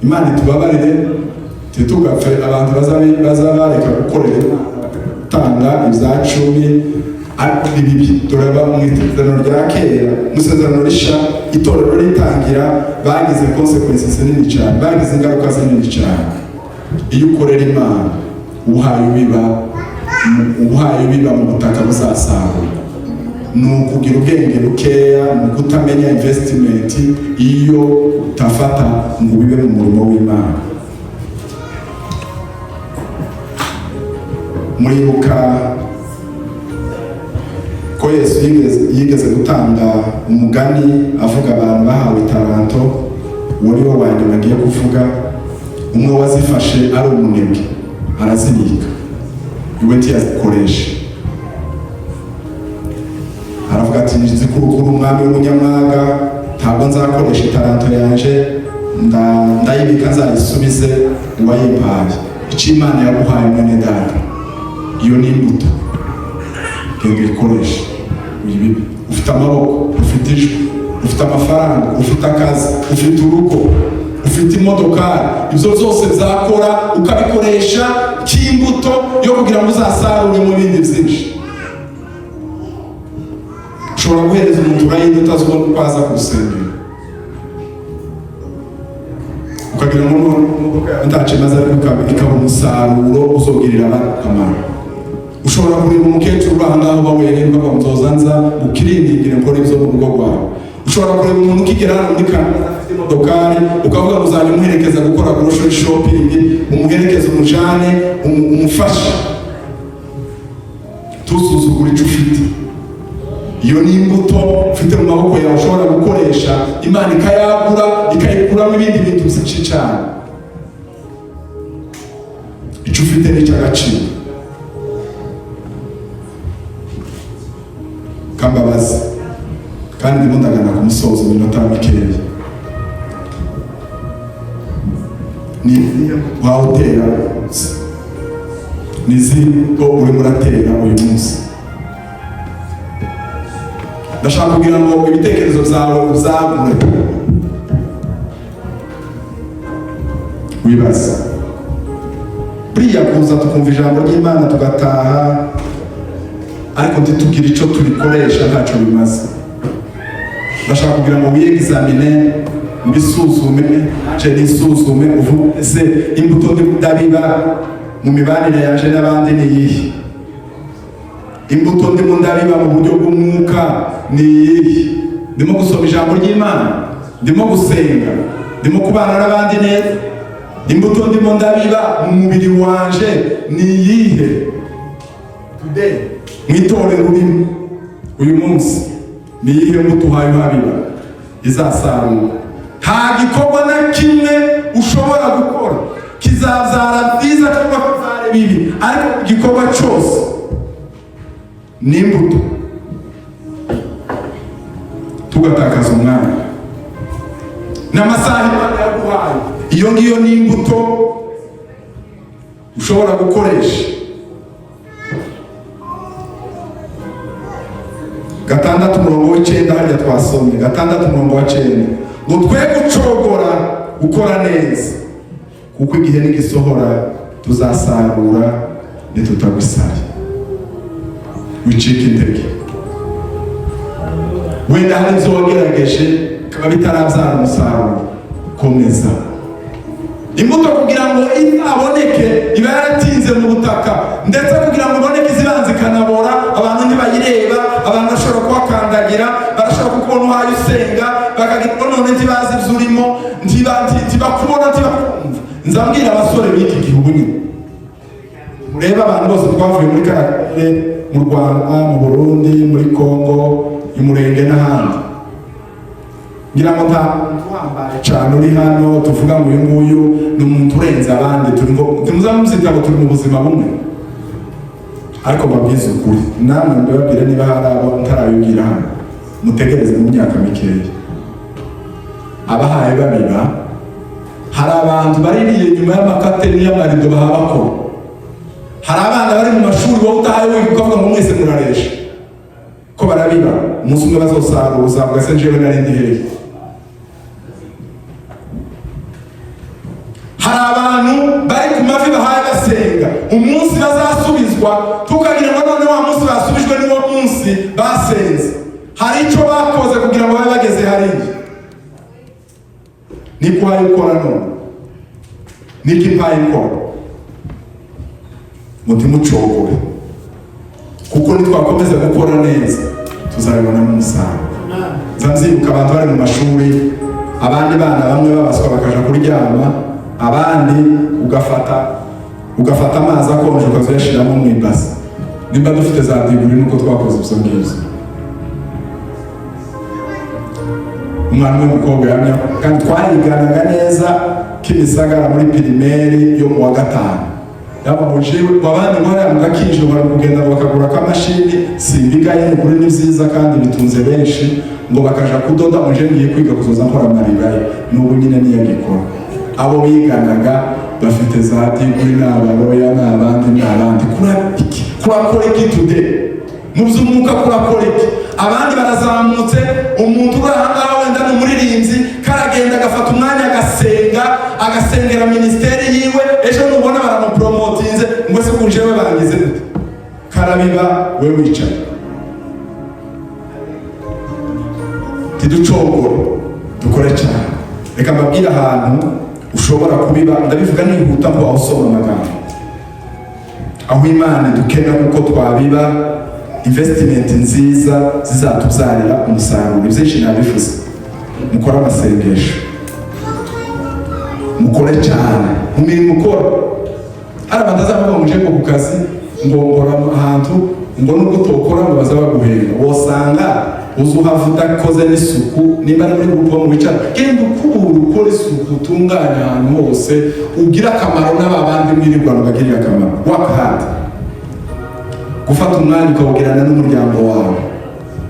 Imana itubabarire tugapfe, abantu bazabareka gukorera tanga ibyacumi ari bibi. Turaba mu isezerano rya kera, mu isezerano risha, itorero ritangira bagize consequences nini cyane, bagize ingaruka nini cyane. Iyo ukorera Imana uhaye ubiba mu butaka buzasarura. Ni ukugira ubwenge bukeya, ni ukutamenya investment iyo utafata ngo bibe mu murimo w'Imana. Muribuka ko Yesu yigeze gutanga umugani avuga abantu bahawe taranto, wari wo wandi bagiye kuvuga. Umwe wazifashe ari umunebwe arazibika, iwe ntiyazikoresha. Aravuga ati nzikurukuru umwami w'umunyamwaga, ntabwo nzakoresha taranto yanje, ndayibika nzayisubize uwayimpaye. Icyo Imana yaguhaye mwene data, iyo ni imbuto genda ikoresha. Ufite amaboko, ufite ijwi, ufite amafaranga, ufite akazi, ufite urugo, ufite imodokari, ibyo zose zakora ukabikoresha cy'imbuto yo kugira ngo uzasarure mu bindi byinshi. Ushobora guhereza umuntu urayindi utazubona uko aza kurusengera, ukagira ngo imodoka yawe ntacyo imaze, ariko ikaba umusaruro uzogirira abantu akamaro. Ushobora kureba umukecuru uri aha ngaho bawerewe nzoza nza ukirindingire nkora ibyo mu rugo rwawe. Ushobora kureba umuntu ukigera hano muri Canada afite imodokari, ukavuga ngo uzajya umuherekeza gukora grocery shopping, umuherekeza umujane, umufasha. Tusuzugura icyo ufite. Iyo ni imbuto ufite mu maboko yawe ushobora gukoresha, Imana ikayagura ikayikuramo ibindi bintu byinshi cyane. Icyo ufite ni icy'agaciro. Kambabazi kandi ndimo ndagana ku musozo minota mikeya. Ni wawutera ko urimo uratera uyu munsi. Ndashaka kugira ngo ibitekerezo byawe uzagure, wibaza. Buriya kuza tukumva ijambo ry'Imana tugataha, ariko ntitugire icyo turikoresha ntacyo bimaze. Ndashaka kugira ngo wiyegizamine, mbisuzume, nisuzume, uvuge ese imbuto ndabiba mu mibanire yaje n'abandi ni iyihe? Imbuto ndimo ndabiba mu buryo bw'umwuka ni iyihe? Ndimo gusoma ijambo ry'Imana, ndimo gusenga, ndimo kubana n'abandi neza? Imbuto ndimo ndabiba mu mubiri wanje ni iyihe? Today mwitorero urimo uyu munsi ni iyihe mbuto uhaye uhabiba izasarura? Nta gikorwa na kimwe ushobora gukora kizabyara byiza cyangwa kizabyara bibi, ariko igikorwa cyose ni imbuto. Tugatakaza umwanya n'amasaha Imana yaguhaye, iyo ngiyo ni imbuto ushobora gukoresha. Gatandatu umurongo w'Icyenda hariya twasomye, 6:9, ngo twe gucogora gukora neza, kuko igihe nigisohora tuzasarura ntitutagusaye. Wicika intege. Wenda hari ibyo wagerageje bikaba bitarabyara umusaruro, komeza. Imbuto kugira ngo izaboneke iba yaratinze mu butaka, ndetse kugira ngo iboneke izibanza ikanabora, abantu ntibayireba, abantu bashobora kuhakandagira, barashobora kukubona uhaye usenga, bakagira ngo none ntibazi ibyo urimo, ntibakubona, ntibakumva. Nzabwira abasore b'iki gihugu nyine, murebe abantu bose twavuye muri karere, mu Rwanda, mu Burundi, muri Kongo, i Murenge n'ahandi. Ngira ngo nta wambaye cyane uri hano tuvuga ngo uyu nguyu ni umuntu urenze abandi, tumuzamubyita ngo turi mu buzima bumwe. Ariko babwize ukuri, namwe mbabwire niba hari abo ntarabibwira hano, mutegereze mu myaka mikeya. Abahaye babiba, hari abantu baririye nyuma y'amakateri y'amarido bahabakora. Hari abana bari mu mashuri wowe utahaye wiga ukavuga ngo mwese muraresha ko barabiba, umunsi umwe bazosarura uzavuga se njyewe nari ndi hehe. Hari abantu bari ku mavi bahaye basenga, umunsi bazasubizwa tukagira ngo none wa munsi basubijwe niwo munsi basenze. Hari icyo bakoze kugira ngo babe bageze hariya. Niko hari ukora none, niko impaye ikora. Mutimucogore, kuko nitwakomeza gukora neza tuzabibona mu musaruro. Nzabyibuka abantu bari mu mashuri, abandi bana bamwe babaswa bakaja kuryama, abandi ugafata amazi akonje ukazuyashiramo mu ibasi. Nimba dufite za diguri nuko twakoze ibyo ngibyo. Umwana w'umukobwa yamye, kandi twariganaga neza Kimisagara muri pirimeri yo mu wa 5. Yaba mujiwe wabandi mwari mugakije baramugenda bakagura kamashini simbigaye kuri ni byiza kandi bitunze benshi ngo bakaja kudoda muje ngiye kwiga kuzoza nkora marigaye n'ubu nyine niyo gikora. Abo biganaga bafite za diguri n'abaroya n'abandi kurakora iki today mu by'umwuka, kurakora iki. Abandi barazamutse, umuntu uri ahangaha wenda ni umuririmbyi, karagenda agafata umwanya agasengera ministeri yiwe, ejo nubona baramupromotinze ngo se kunjewe barangize gute. Karabiba we wicaye. Tiducogore, dukore cyane. Reka mbabwira ahantu ushobora kubiba, ndabivuga nihuta ngo aho usoma amagambo. Aho Imana dukena kuko twabiba investment nziza zizatubyarira umusaruro. Byinshi nabifuza. Mukora amasengesho, mukore cyane mu mirimo ukora. Hari abatazavuga ngo nje ku kazi ngo ngora ahantu ngo nubwo tokora ngo bazabaguhera, wosanga uzuhavuta koze n'isuku. Nimba muri groupe mu bicara genda ukubura ukora isuku, utunganya ahantu hose, ugira akamaro n'abandi mwirirwa bagirira akamaro. Work hard. Gufata umwanya ukawugirana n'umuryango wawe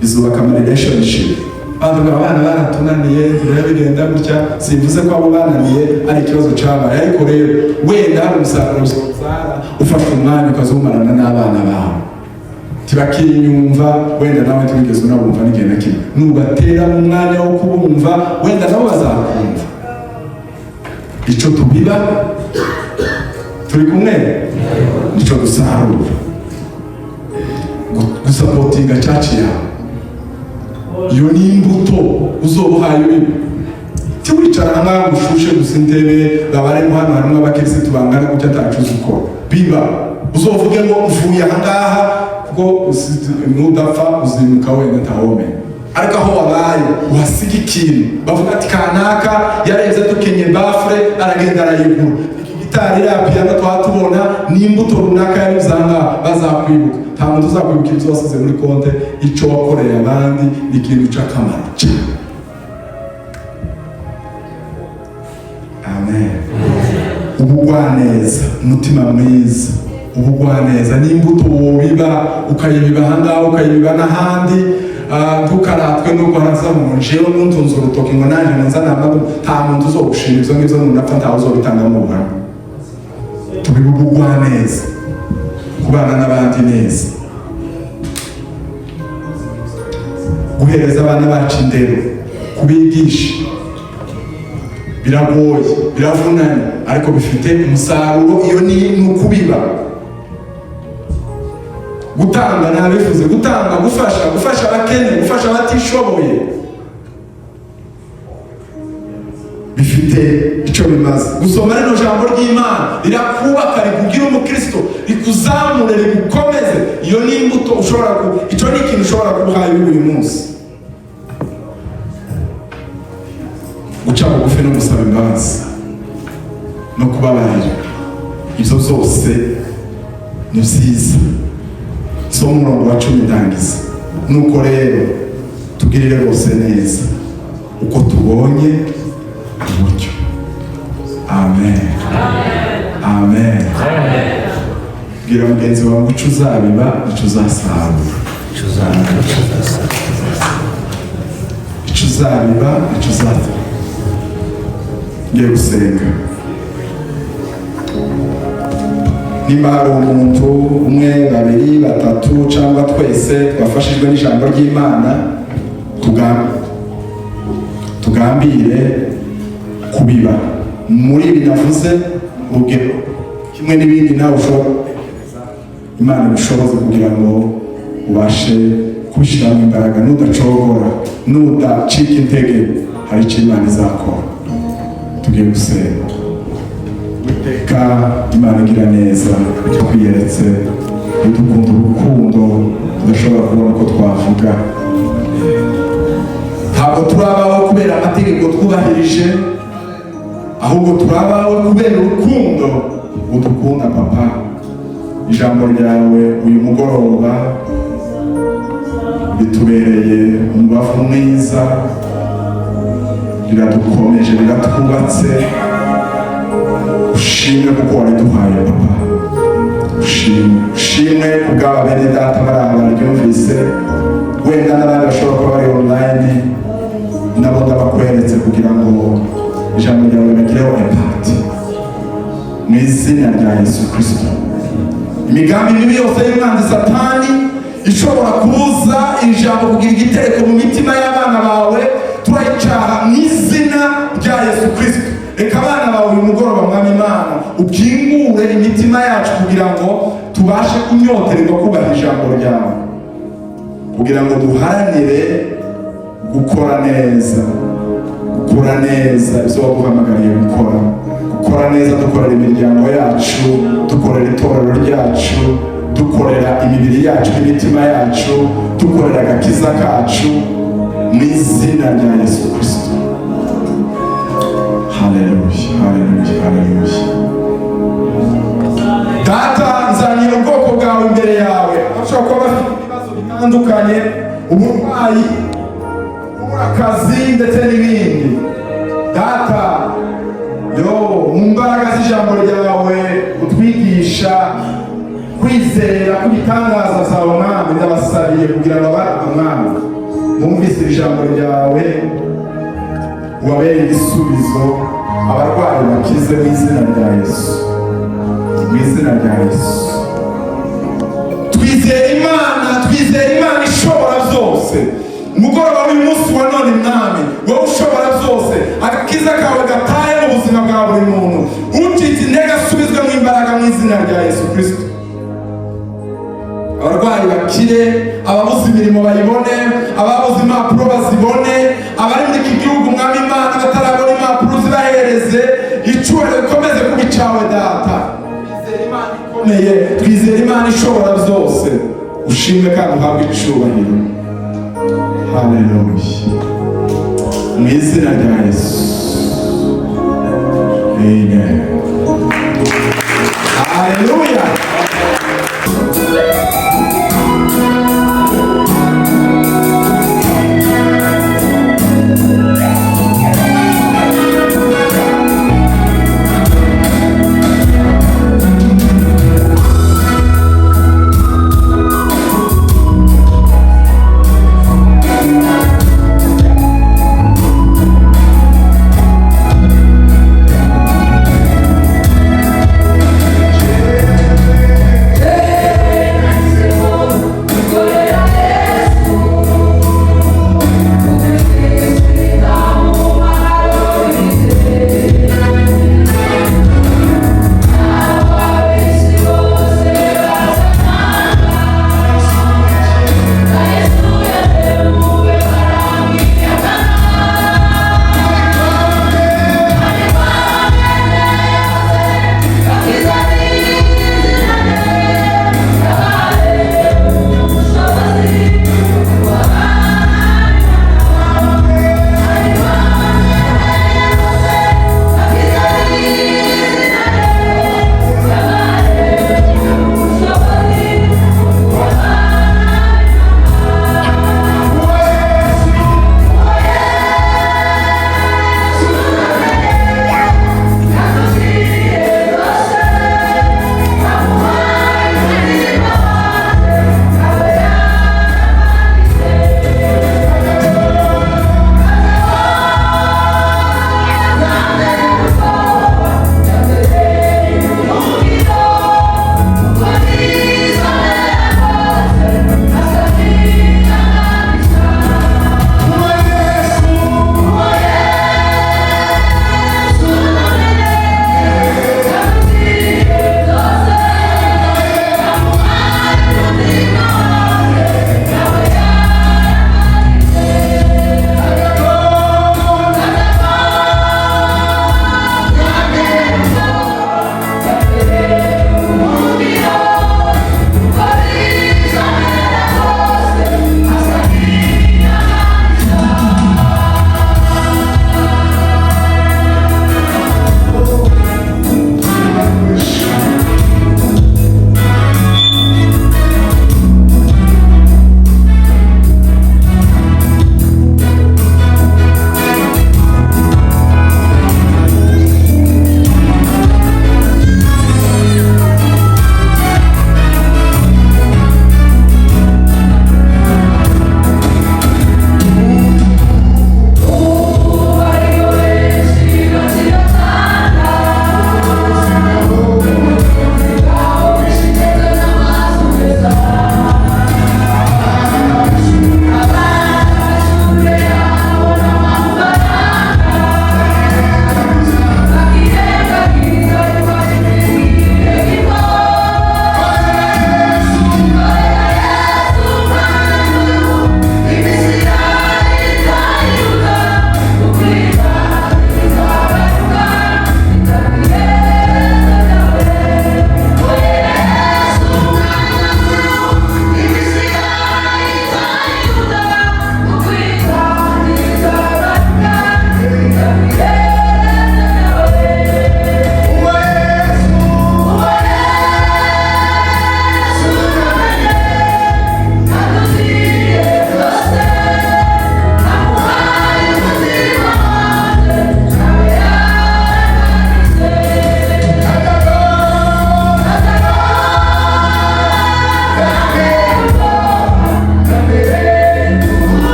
bizubaka relationship. Abana baratunaniye bigenda gutya, simvuze ko abo bananiye ari ikibazo cyabaye, ariko rero wenda hari umusaruro uzara ufata umwanya ukazumarana n'abana bawe. Tibakinyumva wenda nawe tubigeze unabumva n'igihe na kimwe, nubatera mu mwanya wo kubumva wenda nabo bazakumva. Icyo tubiba turi kumwe nicyo dusarura. Gusapotinga cyacu yawe, iyo ni imbuto uzobuhaye wiwe. Tiwicara ngaho ushushe gusa intebe babaremo hano harimo abakirisitu bangana gutya atacuza ukora. Biba uzovuge ngo uvuye ahangaha kuko nudapfa uzimuka wenda ntawome. Ariko aho wabaye uhasiga ikintu, bavuga ati kanaka yarenze dukenye bafure aragenda arayigura. Gitari ya piano twatubona ni imbuto runaka y'ibizanga bazakwibuka. Nta muntu uzakwibuka ibyo wasize muri konte, icyo wakoreye abandi ikintu cy'akamaro. Amen. Ubugwaneza, umutima mwiza, ubugwaneza ni imbuto wobiba ukayibiba ahangaha ukayibiba n'ahandi. Tukaratwe no guharaza mu njyewe n'untunze urutoki ngo naje nzana amado, nta muntu uzogushima ibyo ngibyo n'unapfa ntawe uzobitanga mu buhamya. Tubibe ubugwaneza, kubana n'abandi neza, guhereza abana bacu indero, kubigisha biragoye, biravunanye. ariko bifite umusaruro. Iyo ni ukubiba. Gutanga, nabivuze, gutanga, gufasha abakene, gufasha abatishoboye, bifite icyo bimaze. Gusoma rino jambo ry'Imana rirakubaka, rikugira umukristo, rikuzamure, rigukomeze. Iyo ni imbuto ushobora icyo ni ikintu ushobora kubaha uyu munsi. Guca bugufi no gusaba imbabazi no kubabarira, ibyo byose ni byiza. So umurongo wa 10 ndangiza. Nuko rero tugirire bose neza uko tubonye uburyo. Amen. Amen. Bwira mugenzi wawe icyo uzabiba icyo uzasarura. Icyo uzabiba icyo uzasarura. Ngiye gusenga. Nimba hari umuntu umwe, babiri, batatu cyangwa twese twafashijwe n'ijambo ry'Imana, tugambire kubiba muri ibi navuze, urugero kimwe n'ibindi nawe ushobora Imana ibishoboze kugira ngo ubashe kubishyiramo imbaraga, nudacogora, nudacika intege, hari icyo Imana izakora. Tugiye gusenga. Witeka Imana igira neza, twiyeretse, idukunda urukundo tudashobora kubona ko twavuga. Ntabwo turabaho kubera amategeko twubahirije, ahubwo turabaho kubera urukundo udukunda Papa. Ijambo ryawe uyu mugoroba ritubereye umubavu mwiza, riradukomeje, riratwubatse. Ushimwe kuko wariduhaye Papa. Ushimwe kubw'aba bene data bari aha baryumvise, wenda n'abandi bashobora kuba bari online, nabo ndabakweretse kugira ngo ijambo ryawe ribagireho impact. Mu izina rya Yesu Kristo, imigambi mibi yose y'umwanzi Satani ishobora kubuza ijambo kugira igitereko mu mitima y'abana bawe, turayicaha mu izina rya Yesu Kristo. Reka abana bawe uyu mugoroba Mwami Imana ukingure imitima yacu kugira ngo tubashe kunyoterwa kubaha ijambo ryawe, kugira ngo duharanire gukora neza ibyo waduhamagariye gukora neza, dukorera imiryango yacu, dukorera itorero ryacu, dukorera imibiri yacu n'imitima yacu, dukorera agakiza kacu mu izina rya Yesu Kristo. Haleluya, haleluya, haleluya. Data, nzanira ubwoko bwawe imbere yawe, bashobora kuba bafite ibibazo bitandukanye, uburwayi, akazi ndetse n'ibindi. Data, mu mbaraga z'ijambo ryawe utwigisha kwizera kubitangaza zawe Mwami, ndabasabiye kugira ngo Mwami bumvise ijambo ryawe, ubabere igisubizo, abarwayi bakize mu izina rya Yesu, mu izina rya Yesu. Twizera Imana ishobora byose. Umugoroba w'uyu munsi wa none Mwami, wowe ushobora byose, agakiza kawe gataye mu buzima bwa buri muntu, ucitse intege asubizwe mu imbaraga mu izina rya Yesu Kristo. Abarwayi bakire, ababuze imirimo bayibone, ababuze impapuro bazibone, abari muri iki gihugu Mwami Imana batarabona impapuro zibahereze, icyubahiro gikomeze kuba icyawe Data. Twizera Imana ikomeye, twizera Imana ishobora byose. Ushimwe kandi uhabwe icyubahiro. Haleluya. Mu izina rya Yesu. Amen. Haleluya.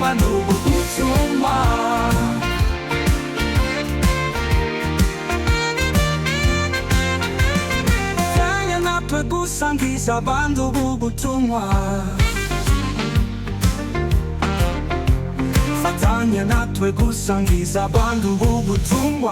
abantu b'ubutumwa. Fatanya natwe gusangiza abantu b'ubutumwa. Fatanya natwe gusangiza abantu b'ubutumwa.